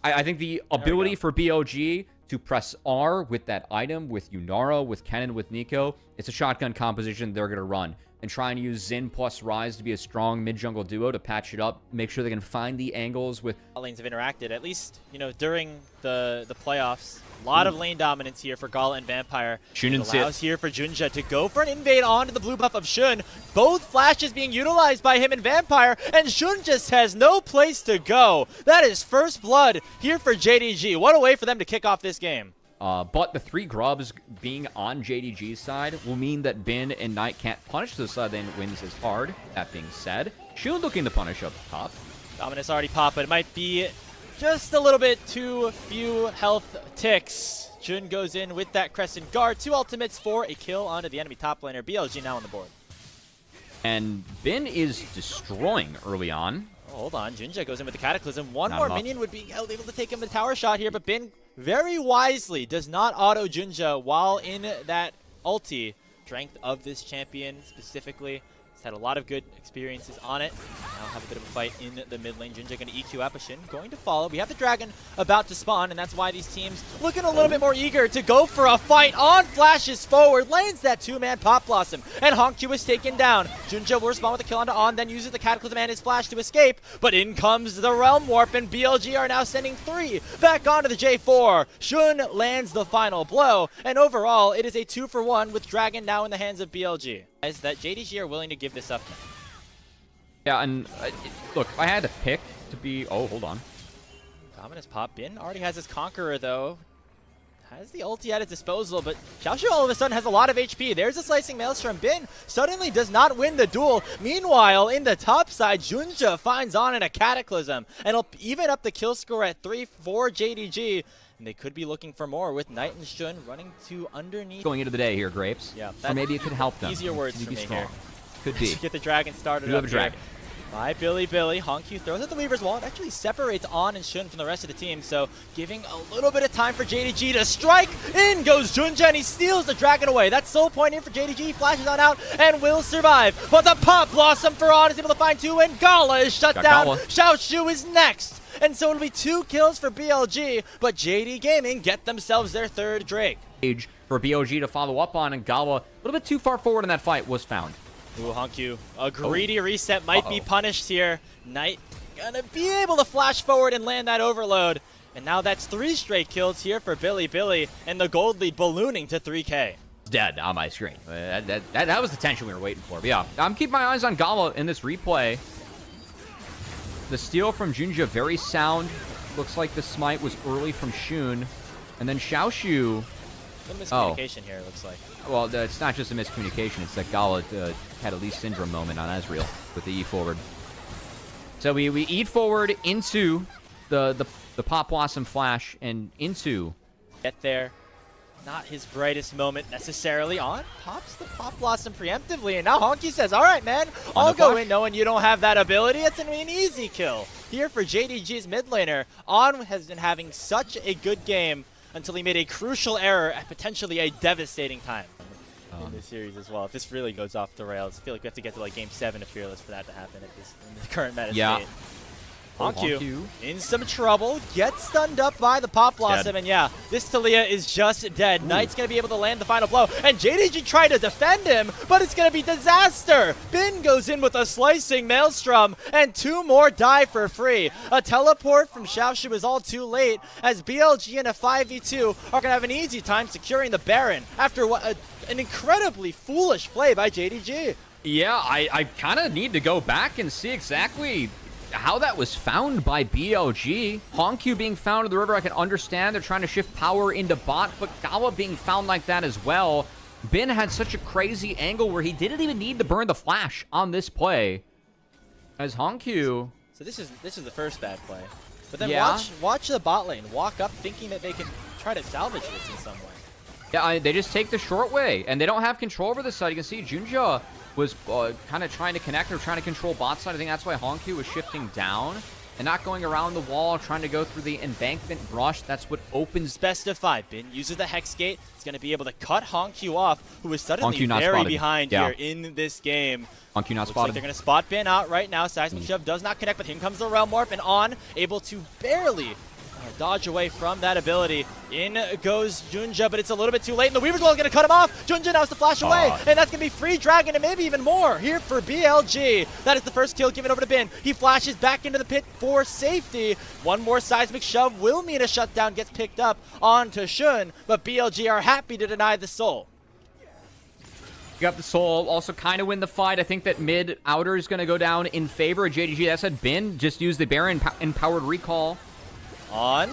I think the ability for BLG to press R with that item, with Yunara, with Kennen, with Nico, it's a shotgun composition they're going to run. And try and use Xin plus Ryze to be a strong mid-jungle duo to patch it up, make sure they can find the angles with... Lanes have interacted, at least, you know, during the playoffs. A lot of lane dominance here for GALA and Vampire. Shun it allows here for Junja to go for an invade onto the blue buff of Shun. Both flashes being utilized by him and Vampire, and Shun just has no place to go. That is first blood here for JDG. What a way for them to kick off this game. But the 3 grubs being on JDG's side will mean that Bin and Knight can't punish the sudden wins as hard. That being said, Shun looking to punish up top. Dominus already popped, but it might be just a little bit too few health ticks. Jun goes in with that Crescent Guard. 2 ultimates for a kill onto the enemy top laner. BLG now on the board. And Bin is destroying early on. Oh, hold on. Junja goes in with the Cataclysm. One Not more enough. minion would be able to take him the tower shot here, but Bin very wisely does not auto Junja while in that ulti. Strength of this champion specifically. He's had a lot of good experiences on it. Now have a bit of a fight in the mid lane. Junja going to EQ Apashin, going to follow. We have the dragon about to spawn, and that's why these teams looking a little bit more eager to go for a fight. On flashes forward, lanes that 2-man Pop Blossom, and HongQ is taken down. Junja will respond with a kill onto On, then uses the Cataclysm and his flash to escape, but in comes the Realm Warp, and BLG are now sending 3 back onto the J4. Shun lands the final blow, and overall, it is a 2-for-1 with Dragon now in the hands of BLG. Is that JDG are willing to give this up now. Yeah, and look, if I had to pick to be... Oh, hold on. Dominus pop in. Already has his Conqueror, though. Has the ulti at his disposal, but Xiaoshu all of a sudden has a lot of HP. There's a Slicing Maelstrom. Bin suddenly does not win the duel. Meanwhile, in the top side, Junja finds On in a Cataclysm, and it'll even up the kill score at 3 for JDG. And they could be looking for more with Knight and Shun running to underneath. Going into the day here, Grapes. Yeah, or maybe it could help them. Easier words for me here. Could be. To get the dragon started You have up a dragon. here. By Bilibili. HongQ throws at the Weaver's Wall. It actually separates On and Shun from the rest of the team, so giving a little bit of time for JDG to strike. In goes Junja, and he steals the dragon away. That's soul point in for JDG. He flashes on out and will survive. But the Pop Blossom for On is able to find 2, and GALA is shut down. Xiaoshu is next. And so it'll be 2 kills for BLG, but JD Gaming get themselves their 3rd Drake. For BLG to follow up on, and GALA, a little bit too far forward in that fight, was found. Ooh, HongQ. A greedy reset might be punished here. Knight gonna be able to flash forward and land that overload. And now that's 3 straight kills here for Bilibili, and the gold lead ballooning to 3K. Dead on my screen. That was the tension we were waiting for. But yeah, I'm keeping my eyes on GALA in this replay. The steal from Junja, very sound. Looks like the smite was early from Shun. And then Xiaoshu... Some miscommunication here, it looks like. Well, it's not just a miscommunication. It's that GALA had a Lee Syndrome moment on Ezreal with the E forward. So we E forward into the Pop Blossom flash and into... Get there. Not his brightest moment necessarily. On pops the Pop Blossom preemptively, and now HongQ says, all right, man, I'll go in knowing you don't have that ability. It's going to be an easy kill here for JDG's mid laner. On has been having such a good game until he made a crucial error at potentially a devastating time in this series as well. If this really goes off the rails, I feel like we have to get to like Game 7 of Fearless for that to happen at this in the current meta state. HongQ in some trouble, gets stunned up by the Pop Blossom, and yeah, this Talia is just dead. Ooh. Knight's going to be able to land the final blow, and JDG tried to defend him, but it's going to be disaster. Bin goes in with a Slicing Maelstrom, and 2 more die for free. A teleport from Xiaoshu is all too late, as BLG in a 5v2 are going to have an easy time securing the Baron after what an incredibly foolish play by JDG. Yeah, I kind of need to go back and see exactly how that was found by BLG. HongQ being found in the river, I can understand. They're trying to shift power into bot, but GALA being found like that as well. Bin had such a crazy angle where he didn't even need to burn the flash on this play. As HongQ... So this is the first bad play. But then watch the bot lane walk up thinking that they can try to salvage this in some way. Yeah, they just take the short way, and they don't have control over this side. You can see Junja was kind of trying to connect or trying to control bot side. I think that's why HongQ was shifting down and not going around the wall, trying to go through the embankment rush. That's what opens. Best of 5. Bin uses the Hex Gate. He's going to be able to cut HongQ off, who is suddenly very behind here in this game. HongQ not spotted. Like they're going to spot Bin out right now. Seismic Shove does not connect, but here comes the Realm Warp, and On able to barely dodge away from that ability. In goes Junja, but it's a little bit too late, and the Weaver's Wall is going to cut him off. Junja now has to flash away, and that's going to be free Dragon and maybe even more here for BLG. That is the first kill given over to Bin. He flashes back into the pit for safety. One more seismic shove will mean a shutdown gets picked up onto Shun, but BLG are happy to deny the soul. You got the soul, also kind of win the fight. I think that mid outer is going to go down in favor of JDG. That said, Bin just used the Baron empowered recall. On.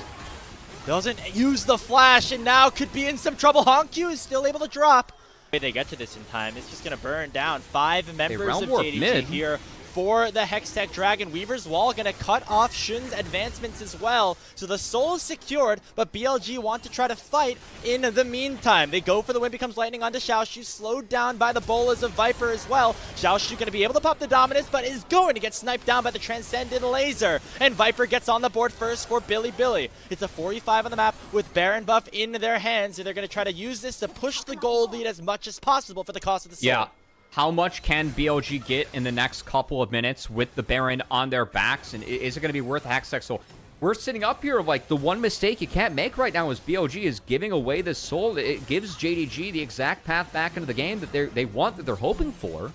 Doesn't use the flash and now could be in some trouble. HongQ is still able to drop. The way they get to this in time, it's just going to burn down 5 members of JDG mid here for the Hextech Dragon. Weaver's Wall going to cut off Shun's advancements as well. So the soul is secured, but BLG want to try to fight in the meantime. They go for the Wind Becomes Lightning onto Xiaoshu, slowed down by the bolas of Viper as well. Xiaoshu going to be able to pop the Dominus, but is going to get sniped down by the Transcendent Laser. And Viper gets on the board first for Bilibili. It's a 4v5 on the map with Baron buff in their hands, and they're going to try to use this to push the gold lead as much as possible for the cost of the soul. Yeah. How much can BLG get in the next couple of minutes with the Baron on their backs? And is it going to be worth Hextech Soul? We're sitting up here like the one mistake you can't make right now is BLG is giving away this soul. It gives JDG the exact path back into the game that they want, that they're hoping for.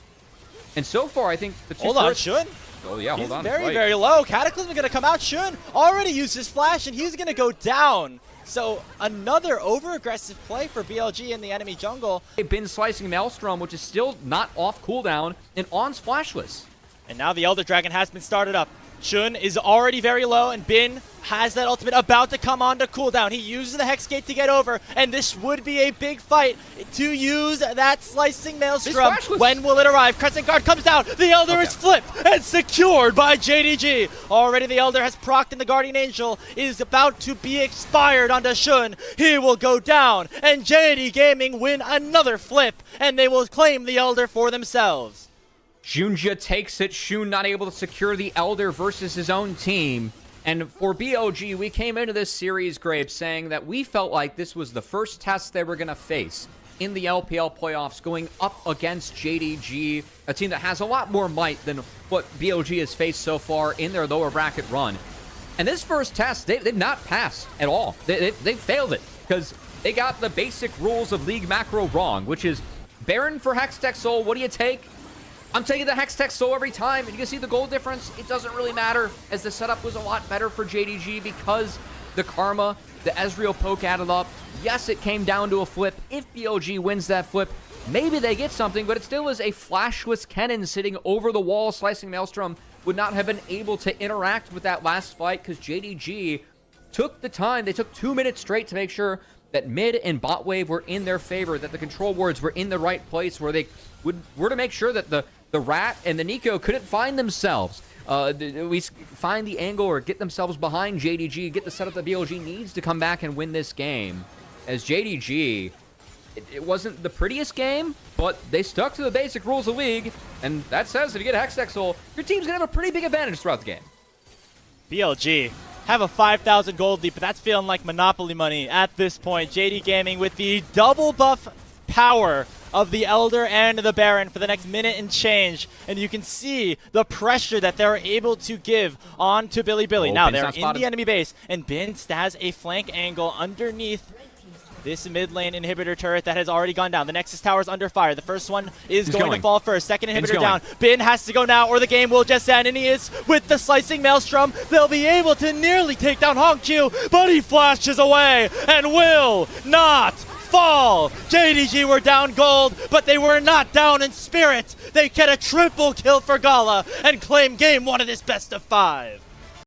And so far, I think the two Hold on, Shun. Oh, yeah, hold on. He's very, very low. Cataclysm is going to come out. Shun already used his flash, and he's going to go down. So another over-aggressive play for BLG in the enemy jungle. They've been slicing Maelstrom, which is still not off cooldown, and On's flashless. And now the Elder Dragon has been started up. Shun is already very low, and Bin has that ultimate about to come on to cooldown. He uses the Hex Gate to get over, and this would be a big fight to use that Slicing Maelstrom. When will it arrive? Crescent Guard comes down. The Elder is flipped and secured by JDG. Already the Elder has procced, and the Guardian Angel is about to be expired onto Shun. He will go down, and JD Gaming win another flip, and they will claim the Elder for themselves. Junja takes it. Shun not able to secure the Elder versus his own team. And for BLG, we came into this series, Grape, saying that we felt like this was the first test they were going to face in the LPL playoffs, going up against JDG, a team that has a lot more might than what BLG has faced so far in their lower bracket run. And this first test, they've not passed at all. They failed it because they got the basic rules of League Macro wrong, which is Baron for Hextech Soul. What do you take? I'm taking the Hextech Soul every time, and you can see the goal difference. It doesn't really matter, as the setup was a lot better for JDG because the Karma, the Ezreal poke added up. Yes, it came down to a flip. If BLG wins that flip, maybe they get something, but it still is a flashless Kennen sitting over the wall. Slicing Maelstrom would not have been able to interact with that last fight because JDG took the time. They took 2 minutes straight to make sure that mid and bot wave were in their favor, that the control wards were in the right place, where they were to make sure that the Rat and the Nico couldn't find themselves. We find the angle or get themselves behind JDG, get the setup that BLG needs to come back and win this game. As JDG, it wasn't the prettiest game, but they stuck to the basic rules of League, and that says if you get a Hextech Soul, your team's going to have a pretty big advantage throughout the game. BLG have a 5,000 gold lead, but that's feeling like Monopoly money at this point. JD Gaming with the double buff power of the Elder and the Baron for the next minute and change, and you can see the pressure that they're able to give on to Bilibili. Now they're in the enemy base, and Bin has a flank angle underneath this mid lane inhibitor turret that has already gone down. The Nexus Tower is under fire. The first one is going to fall first. Second inhibitor down. Bin has to go now or the game will just end, and he is with the Slicing Maelstrom. They'll be able to nearly take down HongQ, but he flashes away and will not fall. JDG were down gold, but they were not down in spirit. They get a triple kill for GALA and claim game 1 of this best of 5.